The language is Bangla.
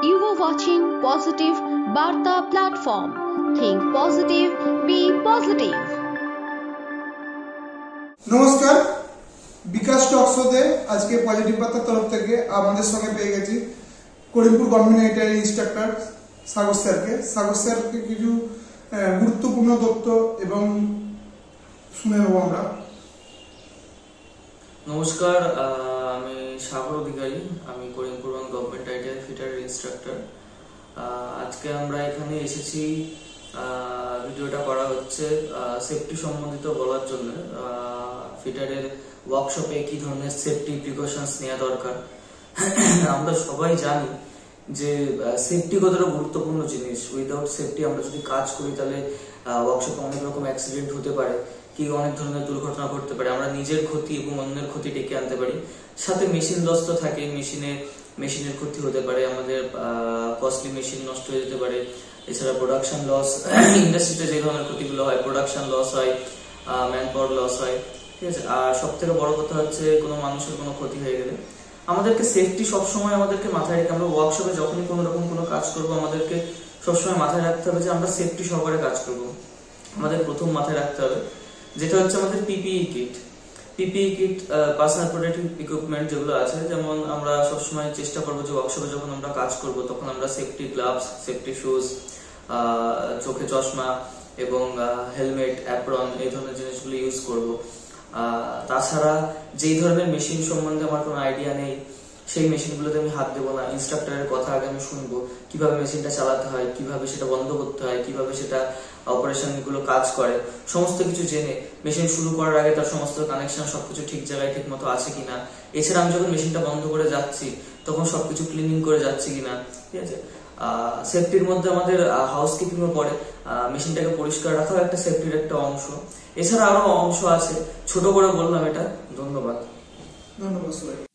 You are watching Positive Barta platform. Think positive, be positive. নমস্কার, বিকাশ টকশোতে আজকে পজিটিভ বার্তার তরফ থেকে আমাদের সঙ্গে পেয়ে গেছি করিমপুর গভর্নমেন্ট আইটিআই ইনস্ট্রাক্টর সাগর স্যারকে কিছু গুরুত্বপূর্ণ তথ্য এবং শুনে নেব আমরা। নমস্কার, আমি সাগর অধিকারী, আমি করিমপুর গভর্নমেন্ট আইটিআই ফিটারের ইনস্ট্রাক্টর। আজকে আমরা এখানে এসেছি, ভিডিওটা করা হচ্ছে সেফটি সম্বন্ধিত বলার জন্য। ফিটারের ওয়ার্কশপে কি ধরনের সেফটি প্রিকশনস নেওয়া দরকার। আমরা সবাই জানি যে সেফটি কতটা গুরুত্বপূর্ণ জিনিস। উইদাউট সেফটি আমরা যদি কাজ করি তাহলে ওয়ার্কশপে অনেক রকম অ্যাক্সিডেন্ট হতে পারে, কি অনেক ধরনের দুর্ঘটনা ঘটতে পারে। আমরা নিজের ক্ষতি এবং অন্যের ক্ষতি ডেকে আনতে পারি। সাথে মেশিন লস তো থাকে, মেশিনের ক্ষতি হতে পারে, আমাদের কস্টলি মেশিন নষ্ট হয়ে যেতে পারে। এছাড়া প্রোডাকশন লস, ইন্ডাস্ট্রিতে যে ধরনের ক্ষতিগুলো হয়, প্রোডাকশন লস হয়, ম্যান পাওয়ার লস হয়, ঠিক আছে। আর সব থেকে বড় কথা হচ্ছে কোনো মানুষের কোনো ক্ষতি হয়ে গেলে আমাদেরকে সেফটি সবসময় আমাদেরকে মাথায় রেখে, আমরা ওয়ার্কশপে যখনই কোনো রকম কোনো কাজ করবো আমাদেরকে সবসময় মাথায় রাখতে হবে যে আমরা সেফটি সহকারে কাজ করবো। আমাদের প্রথম মাথায় রাখতে হবে যেটা হচ্ছে আমাদের PPE kit, personal protective equipment যেগুলো আছে। যেমন আমরা সবসময় চেষ্টা করবো যে ওয়ার্কশপে যখন আমরা কাজ করবো তখন আমরা সেফটি গ্লাভস, সেফটি শুজ, চোখে চশমা এবং হেলমেট, অ্যাপ্রন এই ধরনের জিনিসগুলো ইউজ করবো। তাছাড়া যেই ধরনের মেশিন সম্বন্ধে আমার কোনো আইডিয়া নেই সেই মেশিনগুলোতে আমি হাত দেবো না। ইনস্ট্রাক্টরের কথা আগে আমি শুনবো, কিভাবে মেশিনটা চালাতে হয়, কিভাবে সেটা বন্ধ করতে হয়, কিভাবে সেটা অপারেশন গুলো কাজ করে, সমস্ত কিছু জেনে মেশিন শুরু করার আগে তার সমস্ত কানেকশন সবকিছু ঠিক জায়গায় ঠিক মতো আছে কিনা। এছাড়া আমি যখন মেশিনটা বন্ধ করে যাচ্ছি তখন সবকিছু ক্লিনিং করে যাচ্ছি কিনা, ঠিক আছে। সেফটির মধ্যে আমাদের হাউসকিপিং ও পড়ে, মেশিনটাকে পরিষ্কার রাখাও একটা সেফটির একটা অংশ। এছাড়া আরো অংশ আছে, ছোট করে বললাম এটা। ধন্যবাদ। সবাই।